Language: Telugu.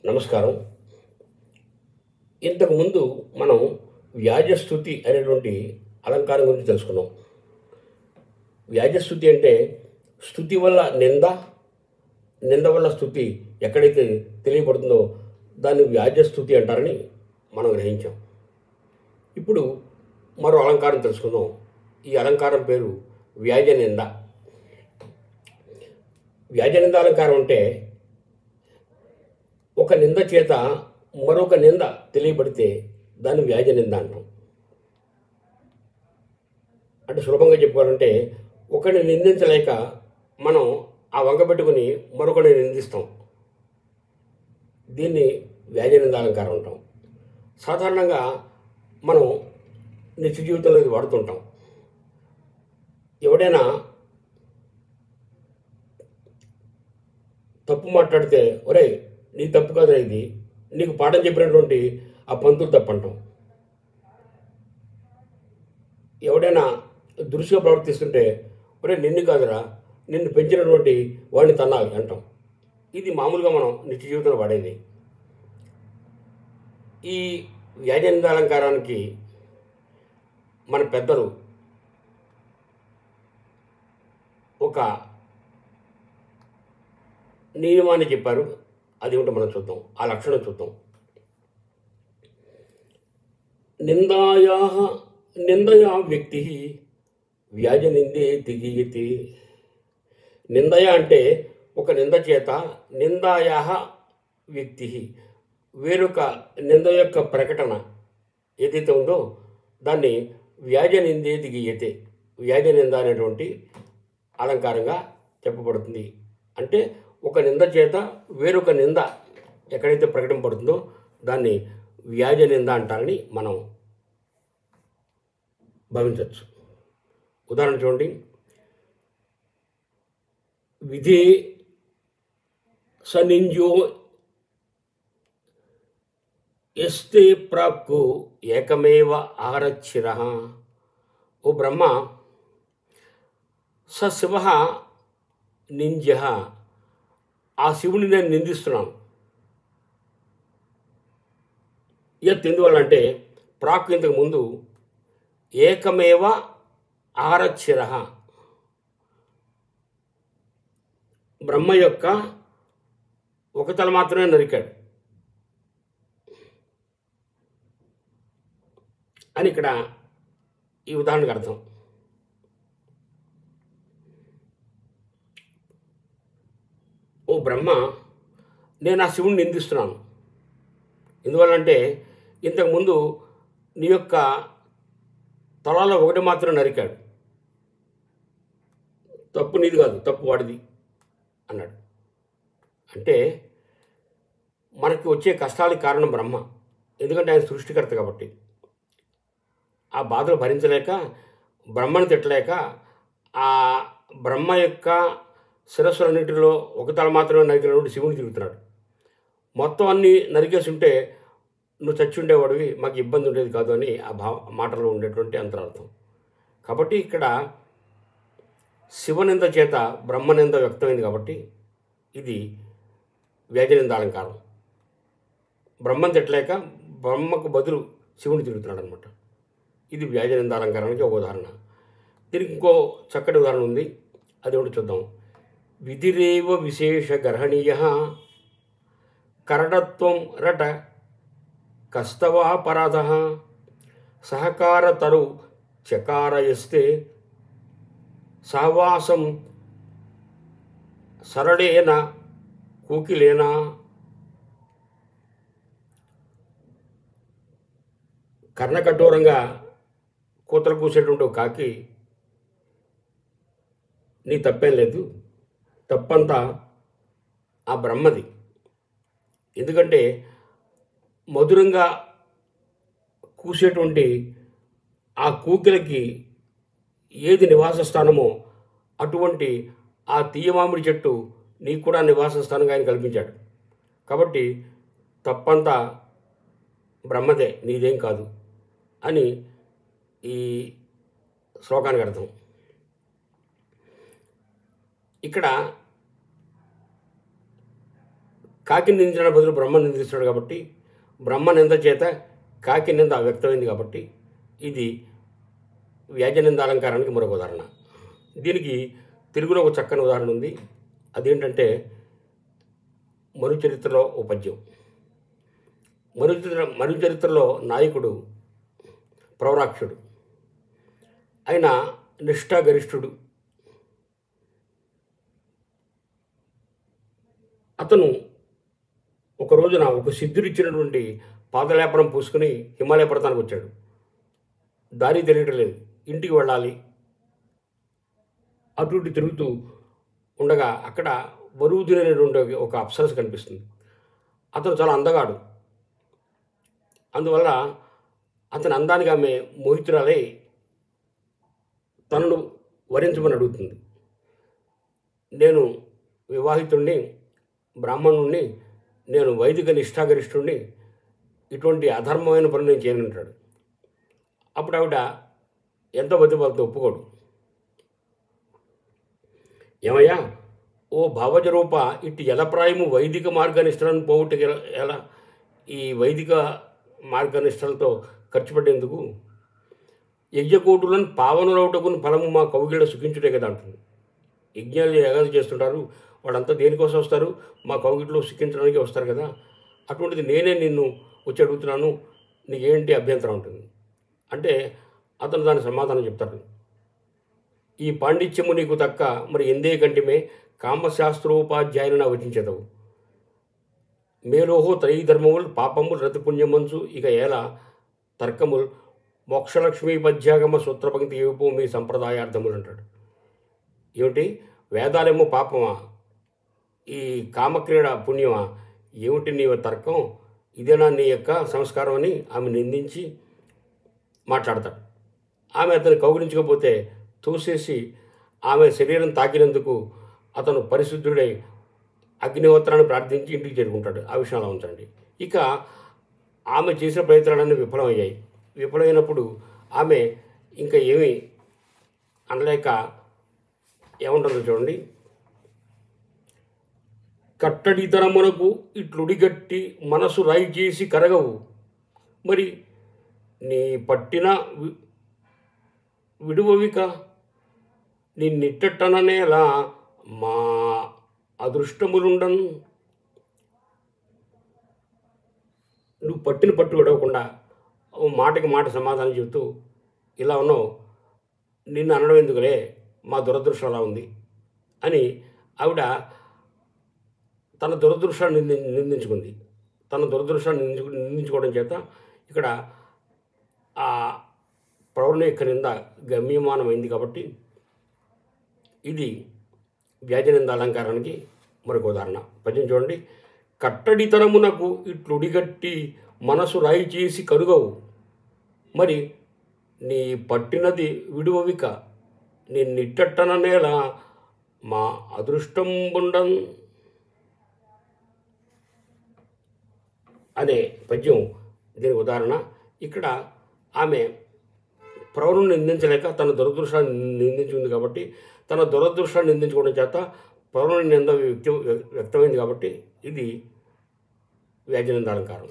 నమస్కారం. ఇంతకుముందు మనం వ్యాజస్థుతి అనేటువంటి అలంకారం గురించి తెలుసుకున్నాం. వ్యాజస్థుతి అంటే స్తుతి వల్ల నింద, నింద వల్ల స్తుతి ఎక్కడైతే తెలియబడుతుందో దాన్ని వ్యాజస్థుతి అంటారని మనం గ్రహించాం. ఇప్పుడు మరో అలంకారం తెలుసుకుందాం. ఈ అలంకారం పేరు వ్యాజ నింద. వ్యాజ నింద అలంకారం అంటే ఒక నింద చేత మరొక నింద తెలియబడితే దాన్ని వ్యాజ నింద అంటాం. అంటే సులభంగా చెప్పుకోవాలంటే ఒకరిని నిందించలేక మనం ఆ వంక పెట్టుకుని మరొకరిని నిందిస్తాం. దీన్ని వ్యాజ నింద అలంకారం అంటాం. సాధారణంగా మనం నిత్య జీవితంలో ఇది వాడుతుంటాం. ఎవడైనా తప్పు మాట్లాడితే, ఒరే నీ తప్పు కాదురా ఇది, నీకు పాఠం చెప్పినటువంటి ఆ పంతులు తప్పు అంటాం. ఎవడైనా దురుసుగా ప్రవర్తిస్తుంటే, ఒరే నిన్ను కాదురా, నిన్ను పెంచినటువంటి వాడిని తన్నాలి అంటాం. ఇది మామూలుగా మనం నిత్య జీవితంలో వాడేది. ఈ వ్యాజనిందాలంకారానికి మన పెద్దలు ఒక నియమాన్ని చెప్పారు. అది ఏమిటో మనం చూద్దాం. ఆ లక్షణం చూద్దాం. నిందయా వ్యక్తి వ్యాజ నిందే తిగీయతి. నిందయ అంటే ఒక నింద చేత, నిందాయా వ్యక్తి వేరొక నింద యొక్క ప్రకటన ఏదైతే ఉందో దాన్ని వ్యాజ నిందే దిగీయతే, వ్యాజ నింద అనేటువంటి అలంకారంగా చెప్పబడుతుంది. అంటే ఒక నింద చేత వేరొక నింద ఎక్కడైతే ప్రకటింపబడుతుందో దాన్ని వ్యాజ నింద అంటారని మనం భావించవచ్చు. ఉదాహరణ చూడండి. విధి సనింజో ఎస్తే ప్రాక్కు ఏకమేవ ఆరచ్చిర. ఓ బ్రహ్మ, స శివ నింజ, ఆ శివుని నేను నిందిస్తున్నాను. ఎందువల్లంటే ప్రాక్ ఇంతకు ముందు ఏకమేవ ఆరచ్చిర, బ్రహ్మ యొక్క ఒక తల మాత్రమే నరికాడు అని ఇక్కడ ఈ ఉదాహరణకు అర్థం. ఓ బ్రహ్మ, నేను ఆ శివుని నిందిస్తున్నాను. ఎందువల్లంటే ఇంతకుముందు నీ యొక్క తలలో ఒకటి మాత్రం నరికాడు. తప్పు నీది కాదు, తప్పు వాడిది అన్నాడు. అంటే మనకి వచ్చే కష్టాలకు కారణం బ్రహ్మ. ఎందుకంటే ఆయన సృష్టికర్త కాబట్టి. ఆ బాధలు భరించలేక, బ్రహ్మను తిట్టలేక, ఆ బ్రహ్మ యొక్క శిరస్సులన్నింటిలో ఒక తల మాత్రమే నరికినటువంటి శివుని తిరుగుతున్నాడు. మొత్తం అన్నీ నరికేసి ఉంటే నువ్వు చచ్చి ఉండేవాడివి, మాకు ఇబ్బంది ఉండేది కాదు అని ఆ మాటలో ఉండేటువంటి అంతరార్థం. కాబట్టి ఇక్కడ శివనింద చేత బ్రహ్మనింద వ్యక్తమైంది కాబట్టి ఇది వ్యాజనింద అలంకారం. బ్రహ్మను తిట్టలేక బ్రహ్మకు బదులు శివుని తిరుగుతున్నాడు అనమాట. ఇది వ్యాజనింద అలంకారానికి ఒక ఉదాహరణ. దీనికి ఇంకో చక్కటి ఉదాహరణ ఉంది. అది ఒకటి చూద్దాం. విధిరేవ విశేష గర్హణీయ కరడత్వం రట కస్తవాపరాధ సహకారతరు చకారయస్తే సహవాసం సరళేన కోకిలేనా. కర్ణకఠోరంగా కూతలు కూసేటువంటి ఒక కాకి, నీ తప్పేం లేదు, తప్పంతా ఆ బ్రహ్మది. ఎందుకంటే మధురంగా కూసేటువంటి ఆ కూకిలకి ఏది నివాస స్థానమో అటువంటి ఆ తీయమామిడి చెట్టు నీకు కూడా నివాస స్థానంగా ఆయన కల్పించాడు. కాబట్టి తప్పంతా బ్రహ్మదే, నీదేం కాదు అని ఈ శ్లోకానికి అర్థం. ఇక్కడ కాకి నిందించిన బదులు బ్రహ్మ నిందిస్తున్నాడు కాబట్టి బ్రహ్మ నింద చేత కాకి నింద వ్యక్తమైంది కాబట్టి ఇది వ్యాజ నింద అలంకారానికి మరొక ఉదాహరణ. దీనికి తెలుగులో ఒక చక్కని ఉదాహరణ ఉంది. అదేంటంటే మనుచరిత్రలో ఓ పద్యం. మనుచరిత్రలో నాయకుడు ప్రవరాక్షుడు. ఆయన నిష్ఠాగరిష్ఠుడు. అతను ఒక రోజున ఒక సిద్ధుడిచ్చినటువంటి పాదలేపనం పూసుకుని హిమాలయ పర్వతానికి వచ్చాడు. దారి తెలియటం లేదు, ఇంటికి వెళ్ళాలి. అటు ఇటు తిరుగుతూ ఉండగా అక్కడ వరువుది అనేటువంటి ఒక అప్సరస కనిపిస్తుంది. అతను చాలా అందగాడు. అందువల్ల అతని అందానికి ఆమె మోహితురాలై తనను వరించమని అడుగుతుంది. నేను వివాహితుణ్ణి, బ్రాహ్మణుణ్ణి, నేను వైదిక నిష్ఠాగరిష్ఠుణ్ణి, ఇటువంటి అధర్మమైన పనులు నేను చేయనంటాడు. అప్పుడు ఆవిడ ఎంతో బతిమాలతో ఒప్పుకోడు. ఏమయ్యా, ఓ భావజరూప, ఇటు ఎలప్రాయము వైదిక మార్గనిష్టలను పోగొట్టుకు ఎలా? ఈ వైదిక మార్గనిష్టలతో ఖర్చు పెట్టేందుకు యజ్ఞకోటులను పావనులవుటకుని ఫలము మా కౌగిళ్ళ సుఖించుటే కదా అంటుంది. యజ్ఞాలు యాగాలు చేస్తుంటారు, వాళ్ళంతా దేనికోసం వస్తారు? మా కౌగిట్లో సుఖించడానికి వస్తారు కదా. అటువంటిది నేనే నిన్ను వచ్చి అడుగుతున్నాను, నీకేంటి అభ్యంతరం ఉంటుంది అంటే అతను దాని సమాధానం చెప్తాడు. ఈ పాండిత్యము నీకు తక్క మరి ఎందే కంటిమే కామశాస్త్రోపాధ్యాయులను వచించదవు. మేలోహో త్రయీధర్మములు పాపములు రతిపుణ్యమంచు ఇక ఏలా తర్కములు మోక్షలక్ష్మీ పద్యాగమ సూత్రపంక్తి ఏవో మీ సంప్రదాయార్థములు అంటాడు. ఏమిటి వేదాలేమో పాపమా, ఈ కామక్రీడ పుణ్యమా, ఏమిటి నీ తర్కం, ఇదేనా నీ యొక్క సంస్కారం అని ఆమె నిందించి మాట్లాడతాడు. ఆమె అతను కౌగిలించకపోతే తోసేసి ఆమె శరీరం తాకినందుకు అతను పరిశుద్ధుడై అగ్నిహోత్రాన్ని ప్రార్థించి ఇంటికి చేరుకుంటాడు. ఆ విషయంలో ఉంచండి. ఇక ఆమె చేసిన ప్రయత్నాలన్నీ విఫలమయ్యాయి. విఫలమైనప్పుడు ఆమె ఇంకా ఏమీ అనలేక ఏముంటుందో చూడండి. కట్టడితనమునకు ఇట్లుడిగట్టి మనసు రాయి చేసి కరగవు, మరి నీ పట్టిన విడువవిక నిన్నిట్టననేలా మా అదృష్టములుండను. నువ్వు పట్టిన పట్టు విడవకుండా మాటకి మాట సమాధానం చెబుతూ ఇలా ఉన్నావు, నిన్ను అనడం ఎందుకులే, మా దురదృష్టం అలా ఉంది అని ఆవిడ తన దురదృష్టాన్ని నిందించుకుంది. తన దురదృష్టాన్ని నిందించుకోవడం చేత ఇక్కడ ఆ ప్రవరుని యొక్క నింద గమ్యమానమైంది. కాబట్టి ఇది వ్యాజనింద అలంకారానికి మరొక ఉదాహరణ. పద్యం చూడండి. కట్టడితనమునకు ఇట్లుడిగట్టి మనసు రాయి చేసి కరుగవు, మరి నీ పట్టినది విడువవిక నిన్నిట్టననేలా మా అదృష్టం బుండన్ అనే పద్యం దీనికి ఉదాహరణ. ఇక్కడ ఆమె ప్రవరుని నిందించలేక తన దురదృష్టాన్ని నిందించింది కాబట్టి, తన దురదృష్టాన్ని నిందించుకోవడం చేత ప్రవరుని నింద వ్యక్తమైంది కాబట్టి ఇది వ్యాజనింద అలంకారం.